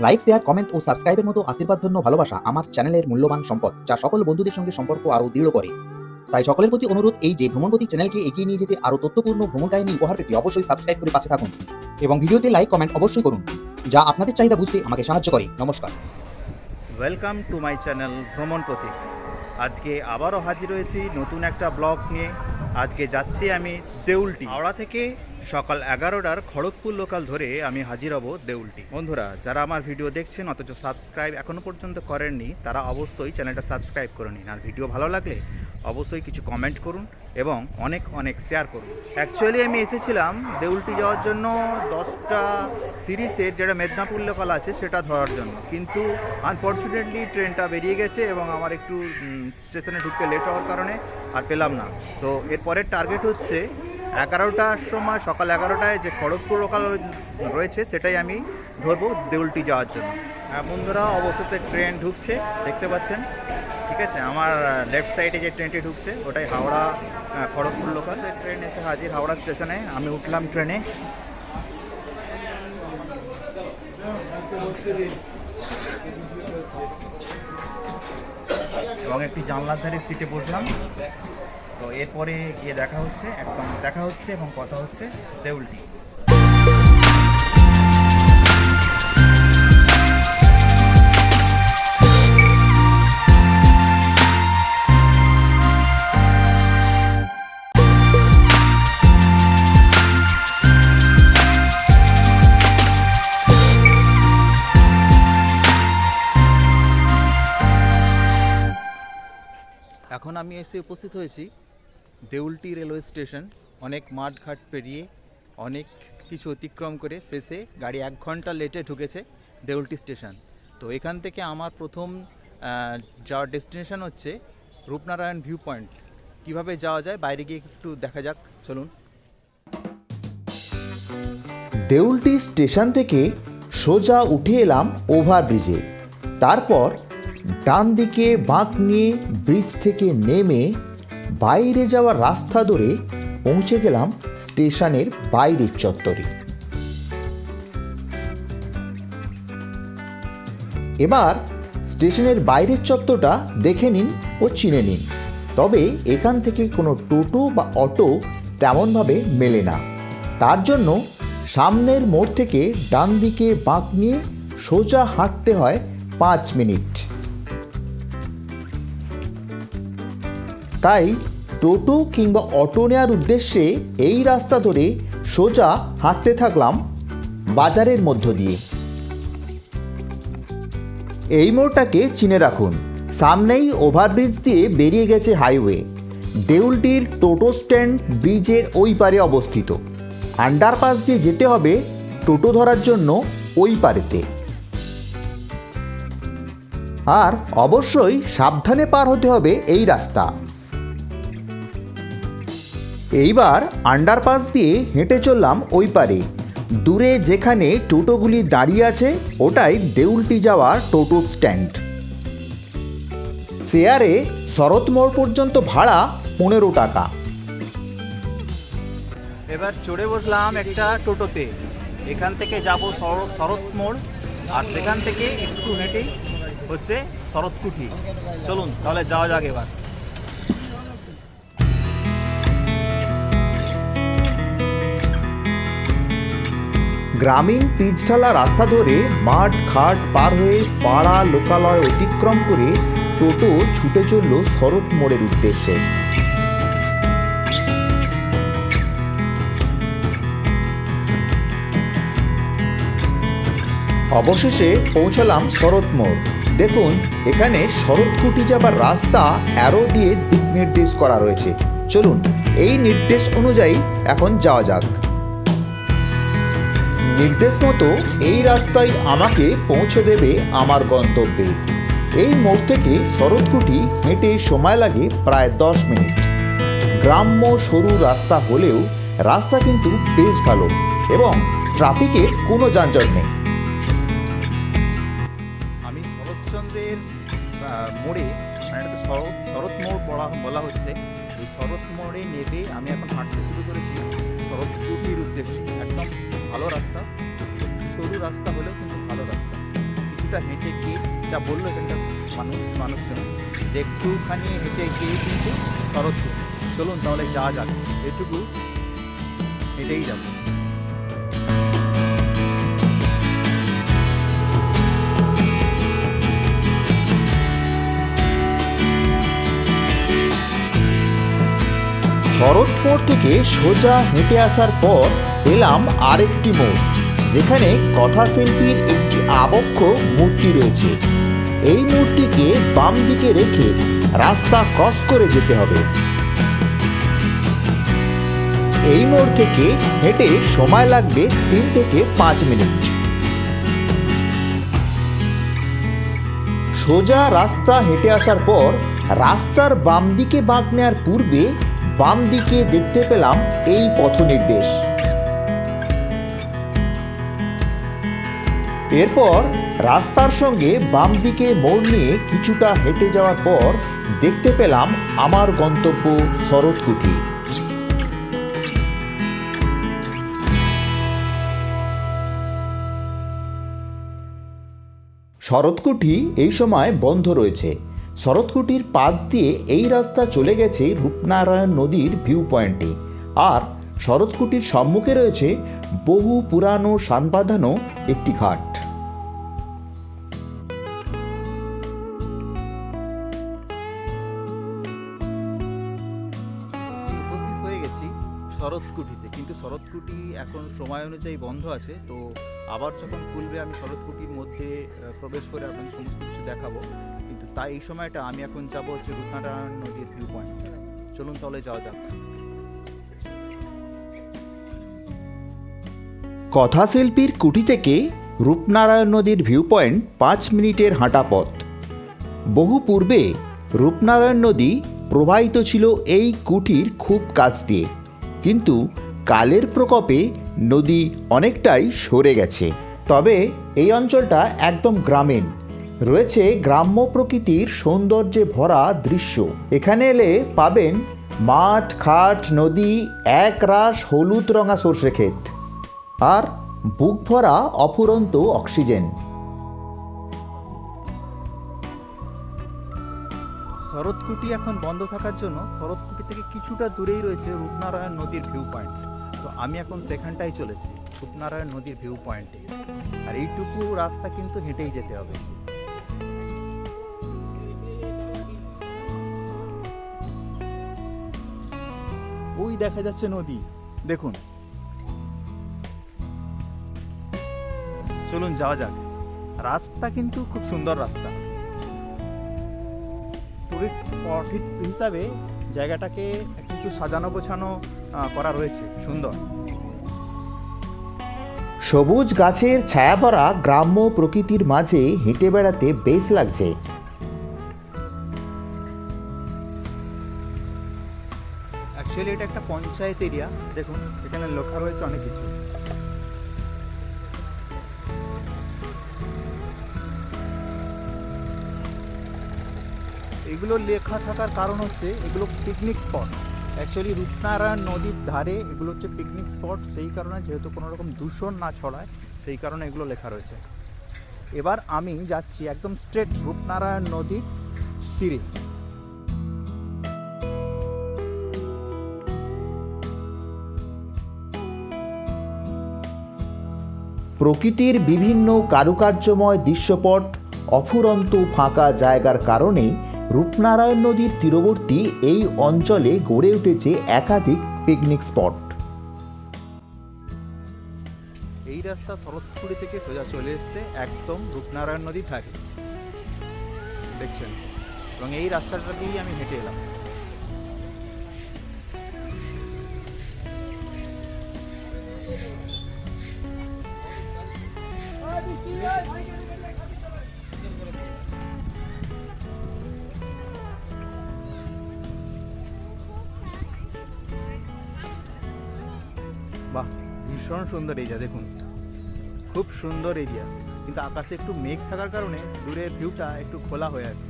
Like, share, comment ও সাবস্ক্রাইবের মতো আশীর্বাদধন্য ভালোবাসা আমার চ্যানেলের মূল্যবান সম্পদ, যা সকল বন্ধুদের সঙ্গে সম্পর্ক আরও দৃঢ় করে। তাই সকলের প্রতি অনুরোধ, এই যে ভ্রমণপতি চ্যানেলকে এগিয়ে নিয়ে যেতে আরও তথ্যপূর্ণ ভ্রমণ কাহিনী উপহার পেতে অবশ্যই সাবস্ক্রাইব করে পাশে থাকুন এবং ভিডিওতে লাইক কমেন্ট অবশ্যই করুন, যা আপনাদের চাহিদা বুঝতে আমাকে সাহায্য করে। নমস্কার। ওয়েলকাম টু মাই চ্যানেল ভ্রমণ প্রতীক। আজকে আবারও হাজির হয়েছি নতুন একটা ব্লগ নিয়ে। আজকে যাচ্ছি আমি দেউলটি। হাওড়া থেকে সকাল 11টার খড়গপুর লোকাল ধরে আমি হাজির হব দেউলটি। বন্ধুরা, যারা আমার ভিডিও দেখছেন অথচ সাবস্ক্রাইব এখনও পর্যন্ত করেননি, তারা অবশ্যই চ্যানেলটা সাবস্ক্রাইব করে নিন। আর ভিডিও ভালো লাগলে অবশ্যই কিছু কমেন্ট করুন এবং অনেক অনেক শেয়ার করুন। অ্যাকচুয়ালি আমি এসেছিলাম দেউলটি যাওয়ার জন্য 10:30-এর যেটা মেদিনীপুর লোকাল আছে সেটা ধরার জন্য, কিন্তু আনফর্চুনেটলি ট্রেনটা বেরিয়ে গেছে এবং আমার একটু স্টেশনে ঢুকতে লেট হওয়ার কারণে আর পেলাম না। তো এরপরের টার্গেট হচ্ছে 11টার সময়, সকাল 11টায় যে খড়গপুর লোকাল রয়েছে সেটাই আমি ধরবো দেউলটি যাওয়ার জন্য। বন্ধুরা, অবশেষে ট্রেন ঢুকছে, দেখতে পাচ্ছেন। ঠিক আছে, আমার লেফট সাইডে যে ট্রেনটি ঢুকছে ওটাই হাওড়া খড়গপুর লোকাল। ট্রেন এসে হাজির হাওড়া স্টেশনে। আমি উঠলাম ট্রেনে। এবং একটি জানলার ধারে সিটে বসলাম। তো এরপরে গিয়ে দেখা হচ্ছে এবং কথা হচ্ছে দেউলটি। এখন আমি এসে উপস্থিত হয়েছি দেউলটি রেলওয়ে স্টেশন। অনেক মাঠঘাট পেরিয়ে, অনেক কিছু অতিক্রম করে শেষে গাড়ি 1 ঘন্টা লেটে ঢুকেছে দেউলটি স্টেশন। তো এখান থেকে আমার প্রথম যাওয়ার ডেস্টিনেশন হচ্ছে রূপনারায়ণ ভিউ পয়েন্ট। কীভাবে যাওয়া যায় বাইরে গিয়ে একটু দেখা যাক, চলুন। দেউলটি স্টেশন থেকে সোজা উঠে এলাম ওভারব্রিজে। তারপর ডান দিকে বাঁক নিয়ে ব্রিজ থেকে নেমে বাইরে যাওয়ার রাস্তা ধরে পৌঁছে গেলাম স্টেশনের বাইরের চত্বরে। এবার স্টেশনের বাইরের চত্বরটা দেখে নিন ও চিনে নিন। তবে এখান থেকে কোনো টোটো বা অটো তেমনভাবে মেলে না। তার জন্য সামনের মোড় থেকে ডান দিকে বাঁক নিয়ে সোজা হাঁটতে হয় 5 মিনিট। তাই টোটো কিংবা অটো নেওয়ার উদ্দেশ্যে এই রাস্তা ধরে সোজা হাঁটতে থাকলাম বাজারের মধ্য দিয়ে। এই মোড়টাকে চিনে রাখুন, সামনেই ওভারব্রিজ দিয়ে বেরিয়ে গেছে হাইওয়ে। দেউলটির টোটো স্ট্যান্ড ব্রিজের ওই পারে অবস্থিত। আন্ডারপাস দিয়ে যেতে হবে টোটো ধরার জন্য ওই পারেতে। আর অবশ্যই সাবধানে পার হতে হবে এই রাস্তা। এইবার আন্ডারপাস দিয়ে হেঁটে চললাম ওই পারে। দূরে যেখানে টোটোগুলি দাঁড়িয়ে আছে ওটাই দেউলটি যাওয়ার টোটো স্ট্যান্ড। শেয়ারে শরৎ মোড় পর্যন্ত ভাড়া 15 টাকা। এবার চড়ে বসলাম একটা টোটোতে। এখান থেকে যাব শরৎ মোড়, আর সেখান থেকে একটু হেঁটেই হচ্ছে শরৎকুঠি। চলুন তাহলে যাওয়া যাক এবার। গ্রামীণ পিচঢালা রাস্তা ধরে মাঠ ঘাট পার হয়ে পাড়া লোকালয় অতিক্রম করে টোটো ছুটে চলল শরৎ মোড়ের উদ্দেশ্যে। অবশেষে পৌঁছলাম শরৎ মোড়। দেখুন, এখানে শরৎকুঠি যাবার রাস্তা অ্যারো দিয়ে দিক নির্দেশ করা রয়েছে। চলুন এই নির্দেশ অনুযায়ী এখন যাওয়া যাক। নির্দেশ মতো এই রাস্তায় আমাকে পৌঁছে দেবে আমার গন্তব্যে। এই মোড় থেকে শরৎকুঠি হেঁটে সময় লাগে প্রায় 10 মিনিট। গ্রাম্য সরু রাস্তা হলেও রাস্তা কিন্তু বেশ ভালো এবং ট্রাফিকের কোনো যানজট নেই। আমি শরৎচন্দ্রের মোড়ে, মানে এটা তো শরৎ মোড় বলা হচ্ছে, এই শরৎ মোড়ে নেমে আমি এখন হাঁটতে শুরু করেছি শরৎকুঠির উদ্দেশ্যে। একদম ভালো রাস্তা, সরু রাস্তা হলেও কিন্তু ভালো রাস্তা। কিছুটা হেঁটে গিয়ে যা বললো এখানকার মানুষজন যে একটুখানি হেঁটে গিয়ে কিন্তু শরৎকুটি। চলুন তাহলে যাওয়া যাক, এটুকু হেঁটেই যাব। শরৎপুর থেকে সোজা হেঁটে আসার পর পেলাম আরেকটি মোড়, যেখানে কথাশিল্পীর একটি আবক্ষ মূর্তি রয়েছে। এই মূর্তিকে বাম দিকে রেখে রাস্তা ক্রস করে যেতে হবে। এই মোড় থেকে হেঁটে সময় লাগবে 3 থেকে 5 মিনিট। সোজা রাস্তা হেঁটে আসার পর রাস্তার বাম দিকে বাঁক নেওয়ার পূর্বে বাম দিকে দেখতে পেলাম এই পথনির্দেশ। এরপর রাস্তার সঙ্গে বাম দিকে মোড় নিয়ে কিছুটা হেঁটে যাওয়ার পর দেখতে পেলাম আমার গন্তব্য শরৎকুটি। শরৎকুটি এই সময় বন্ধ রয়েছে। শরৎকুটির পাশ দিয়ে এই রাস্তা চলে গেছে রূপনারায়ণ নদীর ভিউ পয়েন্টে। আর শরৎকুটির সম্মুখে রয়েছে বহু পুরানো সান বাঁধানো একটি ঘাট। উপস্থিত হয়ে গেছি শরৎকুটিতে, কিন্তু শরৎকুটি এখন সময় অনুযায়ী বন্ধ আছে। তো আবার যখন খুলবে আমি শরৎকুটির মধ্যে প্রবেশ করে আপনাদের সমস্ত কিছু দেখাবো। কিন্তু তাই এই সময়টা আমি এখন যাবো হচ্ছে রূপনারায়ণ নদীর ভিউ পয়েন্ট। চলুন তাহলে যাওয়া যাক। কথাশিল্পীর কুটি থেকে রূপনারায়ণ নদীর ভিউ পয়েন্ট 5 মিনিটের হাঁটা পথ। বহু পূর্বে রূপনারায়ণ নদী প্রবাহিত ছিল এই কুটির খুব কাছ দিয়ে, কিন্তু কালের প্রকোপে নদী অনেকটাই সরে গেছে। তবে এই অঞ্চলটা একদম গ্রামীণ, রয়েছে গ্রাম্য প্রকৃতির সৌন্দর্যে ভরা দৃশ্য। এখানে এলে পাবেন মাঠ, খাট, নদী, একরাশ হলুদ রঙা সর্ষে ক্ষেত আর বুক ভরা অফুরন্ত অক্সিজেন। শরৎকুটি এখন বন্ধ থাকার জন্য শরৎকুটি থেকে কিছুটা দূরেই রয়েছে রূপনারায়ণ নদীর ভিউ পয়েন্ট। তো আমি এখন সেখানটাই চলেছি, রূপনারায়ণ নদীর ভিউ পয়েন্টে। আর এইটুকু রাস্তা কিন্তু হেঁটেই যেতে হবে। ওই দেখা যাচ্ছে নদী, দেখুন। চলুন যাওয়া যাক। রাস্তা কিন্তু খুব সুন্দর রাস্তা। টুরিস্ট স্পট হিসাবে জায়গাটাকে কিন্তু সাজানো গোছানো করা রয়েছে, সুন্দর। সবুজ গাছের ছায়া ভরা গ্রাম্য প্রকৃতির মাঝে হেঁটে বেড়াতে বেশ লাগছে। অ্যাকচুয়ালি এটা একটা পঞ্চায়েত এরিয়া, দেখুন এখানে লেখা রয়েছে অনেক কিছু। এগুলো লেখা থাকার কারণ হচ্ছে এগুলো পিকনিক স্পট। অ্যাকচুয়ালি রূপনারায়ণ নদীর ধারে এগুলো হচ্ছে পিকনিক স্পট, সেই কারণে যেহেতু কোনো রকম দূষণ না ছড়ায় সেই কারণে এগুলো লেখা রয়েছে। এবার আমি যাচ্ছি একদম স্ট্রেট রূপনারায়ণ নদীর তীরে। প্রকৃতির বিভিন্ন কারুকার্যময় দৃশ্যপট, অফুরন্ত ফাঁকা জায়গার কারণে রূপনারায়ণ নদীর তীরবর্তী এই অঞ্চলে গড়ে উঠেছে একাধিক পিকনিক স্পট। এই রাস্তা শরৎকুটি থেকে সোজা চলে এসছে একদম রূপনারায়ণ নদীর ধারে, দেখছেন। এবং এই রাস্তাটা দিয়েই আমি হেঁটে এলাম। বাহ, ভীষণ সুন্দর এরিয়া, দেখুন খুব সুন্দর এরিয়া। কিন্তু আকাশে একটু মেঘ থাকার কারণে দূরের ভিউটা একটু খোলা হয়ে আছে।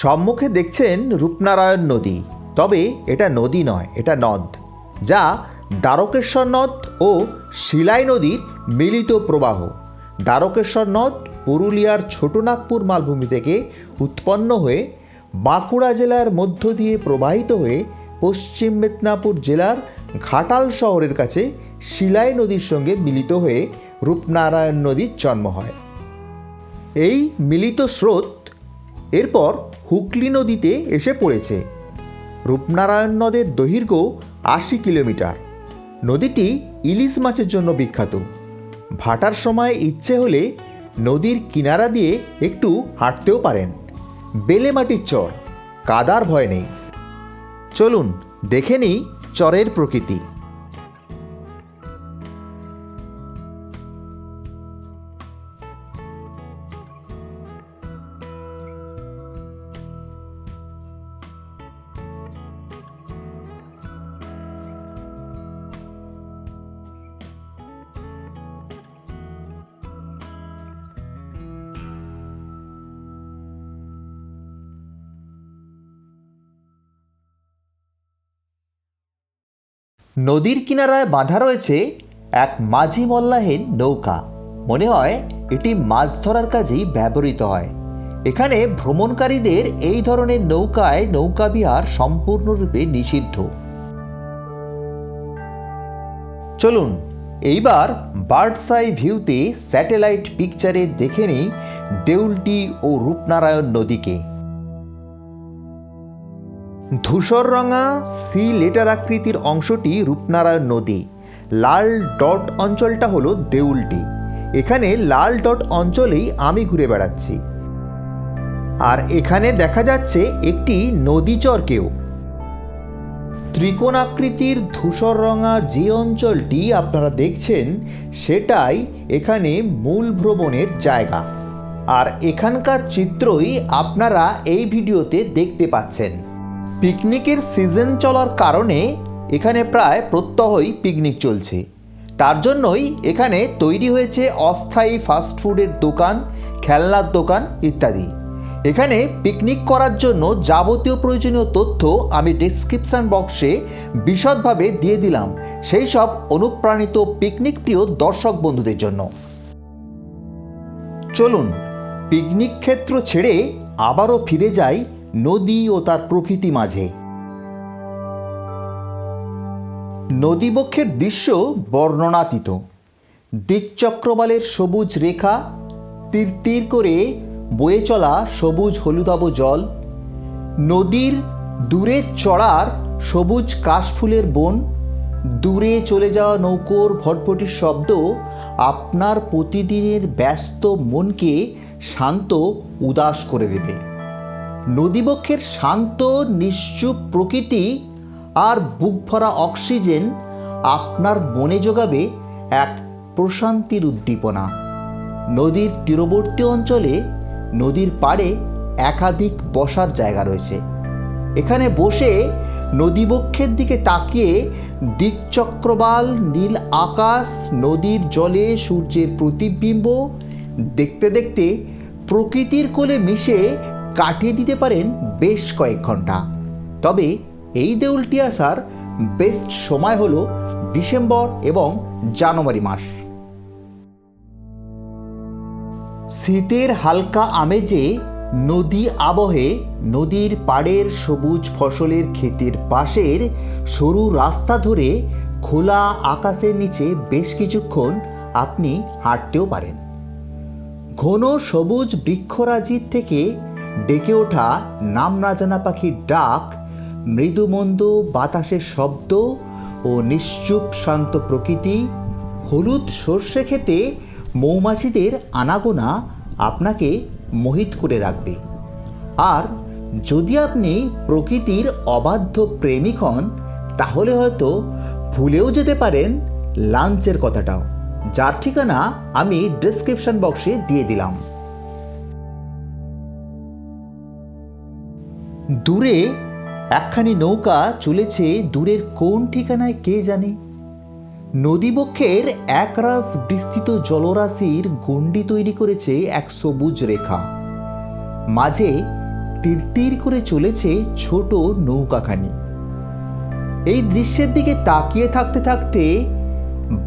সম্মুখে দেখছেন রূপনারায়ণ নদী, তবে এটা নদী নয়, এটা নদ, যা দ্বারকেশ্বর নদ ও শিলাই নদীর মিলিত প্রবাহ। দ্বারকেশ্বর নদ পুরুলিয়ার ছোটনাগপুর মালভূমি থেকে উৎপন্ন হয়ে বাঁকুড়া জেলার মধ্য দিয়ে প্রবাহিত হয়ে পশ্চিম মেদিনীপুর জেলার ঘাটাল শহরের কাছে শিলাই নদীর সঙ্গে মিলিত হয়ে রূপনারায়ণ নদীর জন্ম হয়। এই মিলিত স্রোত এরপর হুগলি নদীতে এসে পড়েছে। রূপনারায়ণ নদের দৈর্ঘ্য 80 কিলোমিটার। নদীটি ইলিশ মাছের জন্য বিখ্যাত। ভাটার সময় ইচ্ছে হলে নদীর কিনারা দিয়ে একটু হাঁটতেও পারেন। বেলে মাটির চর, কাদার ভয় নেই। চলুন দেখে নিই চরের প্রকৃতি। নদীর কিনারায় বাঁধা রয়েছে এক মাঝি মল্লাহীন নৌকা। মনে হয় এটি মাছ ধরার কাজেই ব্যবহৃত হয়। এখানে ভ্রমণকারীদের এই ধরনের নৌকায় নৌকাবিহার সম্পূর্ণরূপে নিষিদ্ধ। চলুন এইবার বার্ডস আই ভিউতে স্যাটেলাইট পিকচারে দেখে নিই দেউলটি ও রূপনারায়ণ নদীকে। ধূসররঙা সি লেটার আকৃতির অংশটি রূপনারায়ণ নদী। লাল ডট অঞ্চলটা হলো দেউলটি। এখানে লাল ডট অঞ্চলেই আমি ঘুরে বেড়াচ্ছি। আর এখানে দেখা যাচ্ছে একটি নদীচরকেও। ত্রিকোণ আকৃতির ধূসররঙা যে অঞ্চলটি আপনারা দেখছেন সেটাই এখানে মূল ভ্রমণের জায়গা। আর এখানকার চিত্রই আপনারা এই ভিডিওতে দেখতে পাচ্ছেন। পিকনিকের সিজন চলার কারণে এখানে প্রায় প্রত্যহই পিকনিক চলছে। তার জন্যই এখানে তৈরি হয়েছে অস্থায়ী ফাস্টফুডের দোকান, খেলনার দোকান ইত্যাদি। এখানে পিকনিক করার জন্য যাবতীয় প্রয়োজনীয় তথ্য আমি ডেসক্রিপশন বক্সে বিশদভাবে দিয়ে দিলাম, সেই সব অনুপ্রাণিত পিকনিক প্রিয় দর্শক বন্ধুদের জন্য। চলুন পিকনিক ক্ষেত্র ছেড়ে আবারও ফিরে যাই নদী ও তার প্রকৃতি মাঝে। নদীবক্ষের দৃশ্য বর্ণনাতীত। দিকচক্রবালের সবুজ রেখা, তীর তীর করে বয়ে চলা সবুজ হলুদাভ জল, নদীর দূরে চড়ার সবুজ কাশফুলের বন, দূরে চলে যাওয়া নৌকোর ভটভটির শব্দ আপনার প্রতিদিনের ব্যস্ত মনকে শান্ত উদাস করে দেবে। নদীবক্ষের শান্ত নিশ্চুপ প্রকৃতি আর বুক ভরা অক্সিজেন আপনার মনে যোগাবে এক প্রশান্তির উদ্দীপনা। নদীর তীরবর্তী অঞ্চলে নদীর পাড়ে একাধিক বসার জায়গা রয়েছে। এখানে বসে নদীবক্ষের দিকে তাকিয়ে দিকচক্রবাল, নীল আকাশ, নদীর জলে সূর্যের প্রতিবিম্ব দেখতে দেখতে প্রকৃতির কোলে মিশে কাটিয়ে দিতে পারেন বেশ কয়েক ঘন্টা। তবে এই দেউলটি আসার বেস্ট সময় হলো ডিসেম্বর এবং জানুয়ারি মাস। শীতের হালকা আমেজে নদী আবহে নদীর পাড়ের সবুজ ফসলের ক্ষেতের পাশের সরু রাস্তা ধরে খোলা আকাশের নিচে বেশ কিছুক্ষণ আপনি হাঁটতেও পারেন। ঘন সবুজ বৃক্ষরাজির থেকে ডেকে ওঠা নাম না জানা পাখির ডাক, মৃদুমন্দ বাতাসের শব্দ ও নিশ্চুপ শান্ত প্রকৃতি, হলুদ সর্ষে খেতে মৌমাছিদের আনাগোনা আপনাকে মোহিত করে রাখবে। আর যদি আপনি প্রকৃতির অবাধ্য প্রেমিক হন তাহলে হয়তো ভুলেও যেতে পারেন লাঞ্চের কথাটাও, যার ঠিকানা আমি ডেসক্রিপশন বক্সে দিয়ে দিলাম। দূরে একখানি নৌকা চলেছে দূরের কোন ঠিকানায় কে জানে। নদীবক্ষের একরাশ বিস্তৃত জলরাশির গণ্ডি তৈরি করেছে এক সবুজ রেখা। মাঝে তীর তীর করে চলেছে ছোট নৌকাখানি। এই দৃশ্যের দিকে তাকিয়ে থাকতে থাকতে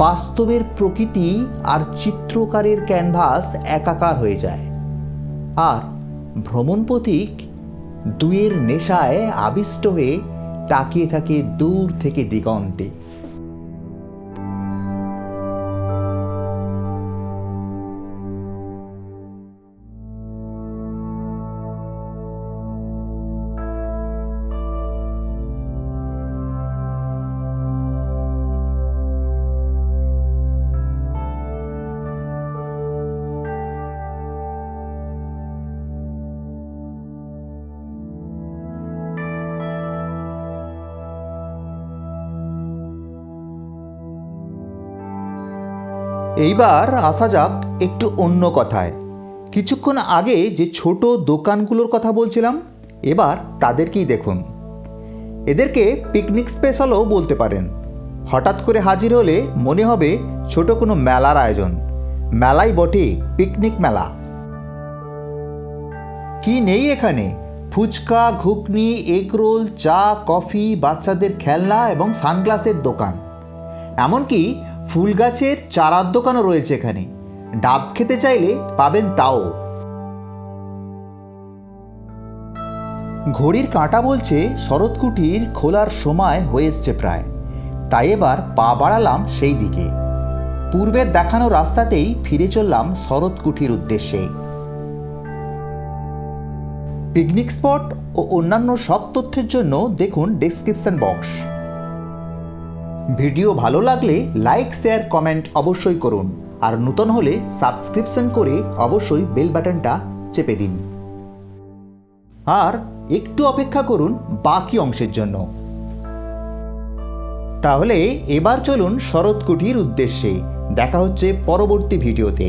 বাস্তবের প্রকৃতি আর চিত্রকারের ক্যানভাস একাকার হয়ে যায়, আর ভ্রমণ পথিক দুয়ের নেশায় আবিষ্ট হয়ে তাকিয়ে থাকে দূর থেকে দিগন্তে। এইবার আসা যাক একটু অন্য কথায়। কিছুক্ষণ আগে যে ছোট দোকানগুলোর কথা বলছিলাম, এবার তাদেরকেই দেখুন। এদেরকে পিকনিক স্পেশালও বলতে পারেন। হঠাৎ করে হাজির হলে মনে হবে ছোট কোনো মেলার আয়োজন। মেলাই বটে, পিকনিক মেলা। কি নেই এখানে? ফুচকা, ঘুগনি, এগরোল, চা, কফি, বাচ্চাদের খেলনা এবং সানগ্লাসের দোকান। এমনকি ফুল গাছের চারার দোকানও রয়েছে এখানে। ডাব খেতে চাইলে পাবেন তাও। ঘড়ির কাঁটা বলছে শরৎকুঠির খোলার সময় হয়ে এসছে প্রায়, তাই এবার পা বাড়ালাম সেই দিকে। পূর্বের দেখানো রাস্তাতেই ফিরে চললাম শরৎকুঠির উদ্দেশ্যে। পিকনিক স্পট ও অন্যান্য সব তথ্যের জন্য দেখুন ডেসক্রিপশন বক্স। ভিডিও ভালো লাগলে লাইক, শেয়ার, কমেন্ট অবশ্যই করুন, আর নতুন হলে সাবস্ক্রিপশন করে অবশ্যই বেল বাটনটা চেপে দিন। আর একটু অপেক্ষা করুন বাকি অংশের জন্য। তাহলে এবার চলুন শরৎকুঠির উদ্দেশ্যে। দেখা হচ্ছে পরবর্তী ভিডিওতে।